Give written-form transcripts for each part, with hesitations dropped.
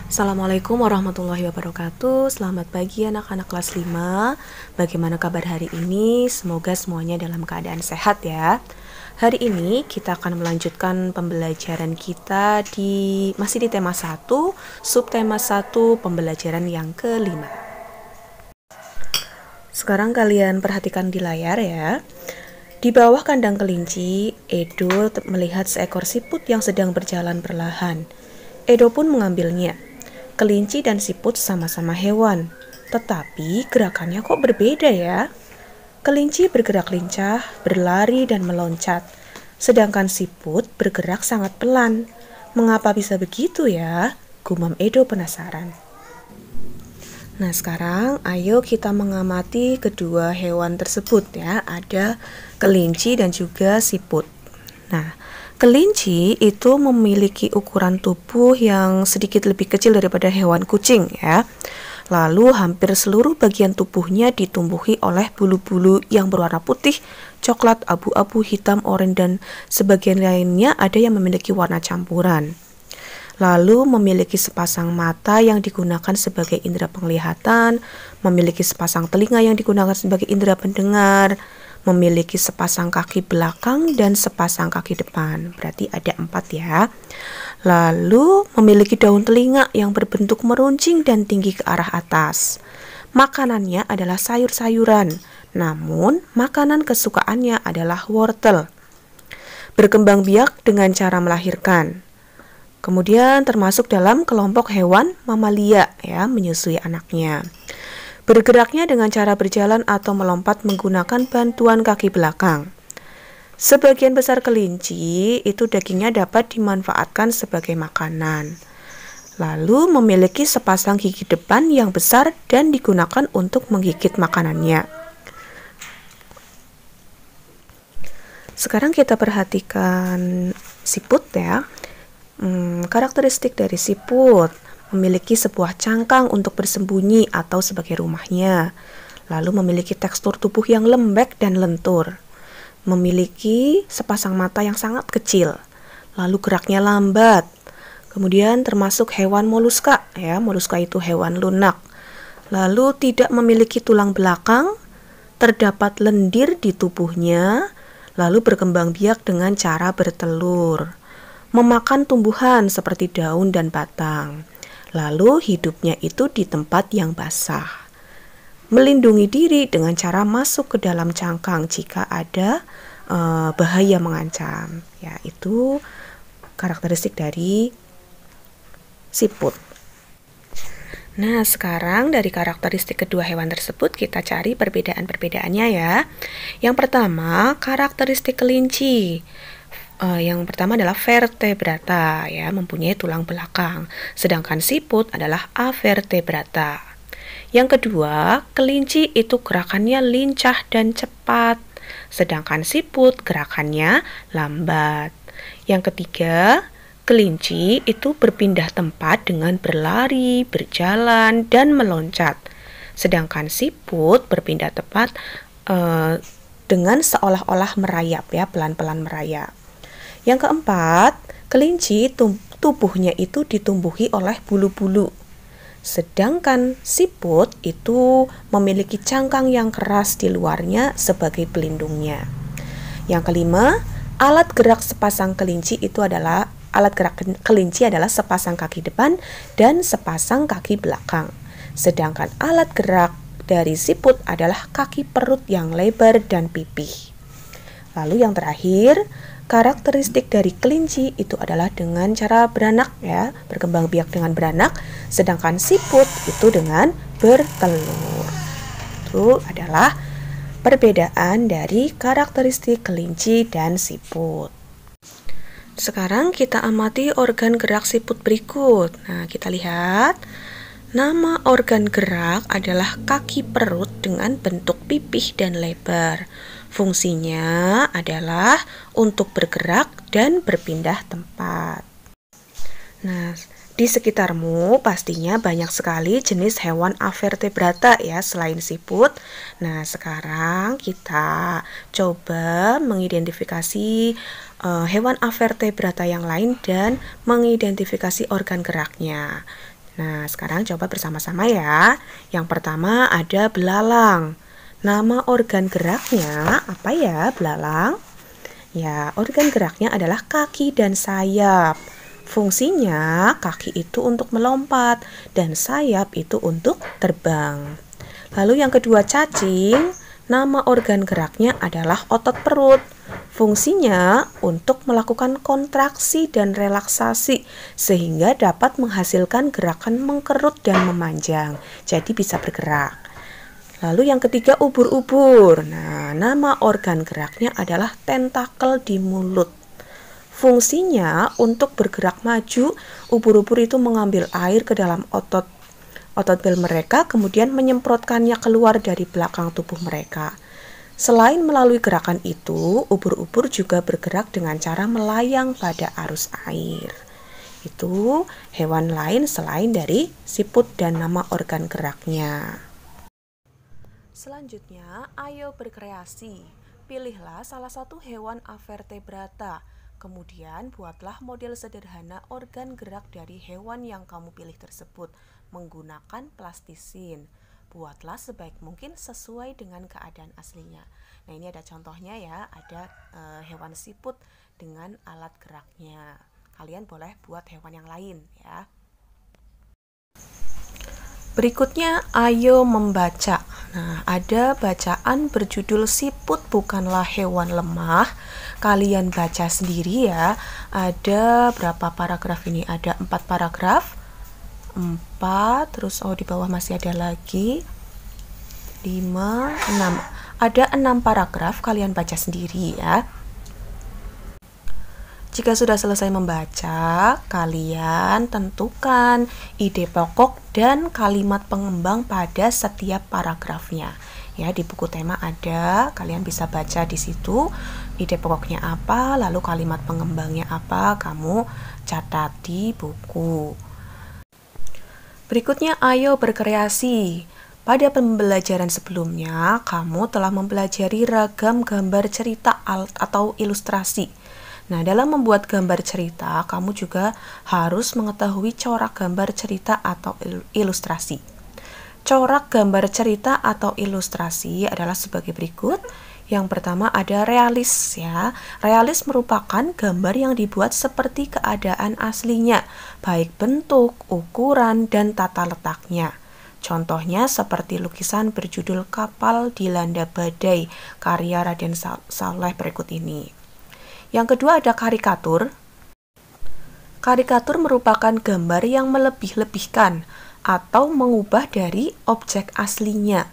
Assalamualaikum warahmatullahi wabarakatuh. Selamat pagi anak-anak kelas 5. Bagaimana kabar hari ini? Semoga semuanya dalam keadaan sehat ya. Hari ini kita akan melanjutkan pembelajaran kita masih di tema 1, subtema 1, pembelajaran yang kelima. Sekarang kalian perhatikan di layar ya. Di bawah kandang kelinci, Edo melihat seekor siput yang sedang berjalan perlahan. Edo pun mengambilnya. Kelinci dan siput sama-sama hewan, tetapi gerakannya kok berbeda ya? Kelinci bergerak lincah, berlari dan meloncat, sedangkan siput bergerak sangat pelan. Mengapa bisa begitu ya? Gumam Edo penasaran. Nah, sekarang ayo kita mengamati kedua hewan tersebut ya. Ada kelinci dan juga siput. Nah, kelinci itu memiliki ukuran tubuh yang sedikit lebih kecil daripada hewan kucing ya. Lalu hampir seluruh bagian tubuhnya ditumbuhi oleh bulu-bulu yang berwarna putih, coklat, abu-abu, hitam, oranye, dan sebagian lainnya ada yang memiliki warna campuran. Lalu memiliki sepasang mata yang digunakan sebagai indera penglihatan, memiliki sepasang telinga yang digunakan sebagai indera pendengar, memiliki sepasang kaki belakang dan sepasang kaki depan. Berarti ada 4 ya. Lalu memiliki daun telinga yang berbentuk meruncing dan tinggi ke arah atas. Makanannya adalah sayur-sayuran, namun makanan kesukaannya adalah wortel. Berkembang biak dengan cara melahirkan. Kemudian termasuk dalam kelompok hewan mamalia ya, menyusui anaknya. Bergeraknya dengan cara berjalan atau melompat menggunakan bantuan kaki belakang. Sebagian besar kelinci itu dagingnya dapat dimanfaatkan sebagai makanan. Lalu memiliki sepasang gigi depan yang besar dan digunakan untuk menggigit makanannya. Sekarang kita perhatikan siput ya. Karakteristik dari siput: memiliki sebuah cangkang untuk bersembunyi atau sebagai rumahnya, lalu memiliki tekstur tubuh yang lembek dan lentur, memiliki sepasang mata yang sangat kecil, lalu geraknya lambat. Kemudian termasuk hewan moluska ya, moluska itu hewan lunak. Lalu tidak memiliki tulang belakang, terdapat lendir di tubuhnya, lalu berkembang biak dengan cara bertelur, memakan tumbuhan seperti daun dan batang. Lalu hidupnya itu di tempat yang basah. Melindungi diri dengan cara masuk ke dalam cangkang jika ada bahaya mengancam. Ya, itu karakteristik dari siput. Nah, sekarang dari karakteristik kedua hewan tersebut kita cari perbedaan-perbedaannya ya. Yang pertama, karakteristik kelinci. Yang pertama adalah vertebrata ya, mempunyai tulang belakang, sedangkan siput adalah avertebrata. Yang kedua, kelinci itu gerakannya lincah dan cepat, sedangkan siput gerakannya lambat. Yang ketiga, kelinci itu berpindah tempat dengan berlari, berjalan, dan meloncat, sedangkan siput berpindah tempat dengan seolah-olah merayap ya, pelan-pelan merayap. Yang keempat, kelinci tubuhnya itu ditumbuhi oleh bulu-bulu. Sedangkan siput itu memiliki cangkang yang keras di luarnya sebagai pelindungnya. Yang kelima, alat gerak kelinci adalah sepasang kaki depan dan sepasang kaki belakang. Sedangkan alat gerak dari siput adalah kaki perut yang lebar dan pipih. Lalu yang terakhir, karakteristik dari kelinci itu adalah dengan cara beranak ya, berkembang biak dengan beranak, sedangkan siput itu dengan bertelur. Itu adalah perbedaan dari karakteristik kelinci dan siput. Sekarang kita amati organ gerak siput berikut. Nah, kita lihat. Nama organ gerak adalah kaki perut dengan bentuk pipih dan lebar. Fungsinya adalah untuk bergerak dan berpindah tempat. Nah, di sekitarmu pastinya banyak sekali jenis hewan avertebrata ya selain siput. Nah, sekarang kita coba mengidentifikasi hewan avertebrata yang lain dan mengidentifikasi organ geraknya. Nah, sekarang coba bersama-sama ya. Yang pertama ada belalang. Nama organ geraknya apa ya, belalang? Ya, organ geraknya adalah kaki dan sayap. Fungsinya kaki itu untuk melompat dan sayap itu untuk terbang. Lalu yang kedua cacing, nama organ geraknya adalah otot perut. Fungsinya untuk melakukan kontraksi dan relaksasi sehingga dapat menghasilkan gerakan mengkerut dan memanjang. Jadi bisa bergerak. Lalu yang ketiga ubur-ubur. Nah, nama organ geraknya adalah tentakel di mulut. Fungsinya untuk bergerak maju, ubur-ubur itu mengambil air ke dalam otot bel mereka, kemudian menyemprotkannya keluar dari belakang tubuh mereka. Selain melalui gerakan itu, ubur-ubur juga bergerak dengan cara melayang pada arus air. Itu hewan lain selain dari siput dan nama organ geraknya. Selanjutnya, ayo berkreasi. Pilihlah salah satu hewan avertebrata. Kemudian buatlah model sederhana organ gerak dari hewan yang kamu pilih tersebut menggunakan plastisin. Buatlah sebaik mungkin sesuai dengan keadaan aslinya. Nah, ini ada contohnya ya, ada hewan siput dengan alat geraknya. Kalian boleh buat hewan yang lain ya. Berikutnya, ayo membaca. Nah, ada bacaan berjudul Siput Bukanlah Hewan Lemah. Kalian baca sendiri ya. Ada berapa paragraf ini? Ada 4 paragraf. 4, terus di bawah masih ada lagi 5, 6. Ada 6 paragraf, kalian baca sendiri ya. Jika sudah selesai membaca, kalian tentukan ide pokok dan kalimat pengembang pada setiap paragrafnya. Ya, di buku tema ada, kalian bisa baca di situ ide pokoknya apa, lalu kalimat pengembangnya apa, kamu catat di buku. Berikutnya, ayo berkreasi. Pada pembelajaran sebelumnya, kamu telah mempelajari ragam gambar cerita atau ilustrasi. Nah, dalam membuat gambar cerita, kamu juga harus mengetahui corak gambar cerita atau ilustrasi. Corak gambar cerita atau ilustrasi adalah sebagai berikut. Yang pertama ada realis ya. Realis merupakan gambar yang dibuat seperti keadaan aslinya, baik bentuk, ukuran, dan tata letaknya. Contohnya seperti lukisan berjudul Kapal Dilanda Badai karya Raden Saleh berikut ini. Yang kedua ada karikatur. Karikatur merupakan gambar yang melebih-lebihkan atau mengubah dari objek aslinya.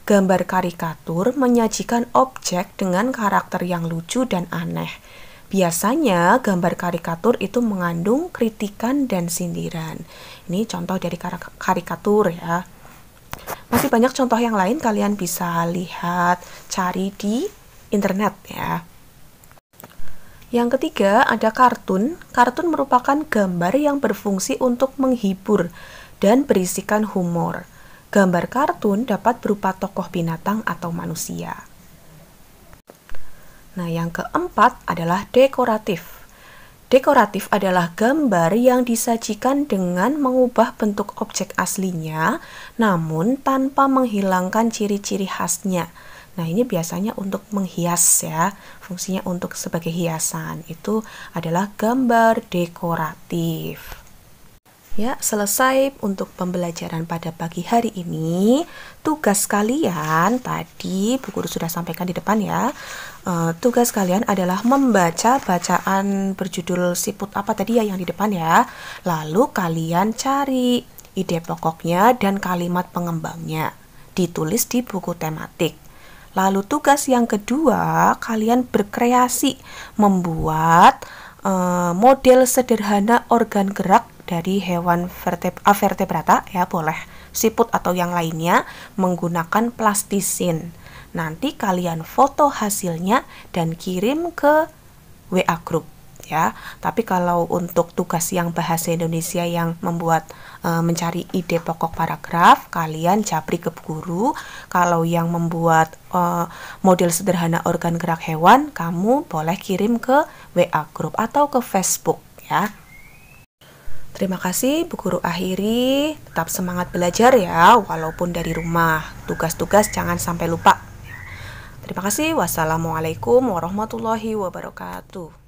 Gambar karikatur menyajikan objek dengan karakter yang lucu dan aneh. Biasanya gambar karikatur itu mengandung kritikan dan sindiran. Ini contoh dari karikatur ya. Masih banyak contoh yang lain, kalian bisa lihat, cari di internet ya. Yang ketiga ada kartun. Kartun merupakan gambar yang berfungsi untuk menghibur dan berisikan humor. Gambar kartun dapat berupa tokoh binatang atau manusia. Nah, yang keempat adalah dekoratif. Dekoratif adalah gambar yang disajikan dengan mengubah bentuk objek aslinya, namun tanpa menghilangkan ciri-ciri khasnya. Nah, ini biasanya untuk menghias ya, fungsinya untuk sebagai hiasan. Itu adalah gambar dekoratif. Ya, selesai untuk pembelajaran pada pagi hari ini. Tugas kalian tadi Bu Guru sudah sampaikan di depan ya. Tugas kalian adalah membaca bacaan berjudul Siput apa tadi ya yang di depan ya. Lalu kalian cari ide pokoknya dan kalimat pengembangnya. Ditulis di buku tematik. Lalu tugas yang kedua, kalian berkreasi membuat model sederhana organ gerak dari hewan vertebrata ya, boleh siput atau yang lainnya menggunakan plastisin. Nanti kalian foto hasilnya dan kirim ke WA group ya. Tapi kalau untuk tugas yang bahasa Indonesia yang membuat mencari ide pokok paragraf, kalian japri ke guru. Kalau yang membuat model sederhana organ gerak hewan, kamu boleh kirim ke WA group atau ke Facebook ya. Terima kasih Bu Guru akhiri, tetap semangat belajar ya, walaupun dari rumah. Tugas-tugas jangan sampai lupa. Terima kasih. Wassalamualaikum warahmatullahi wabarakatuh.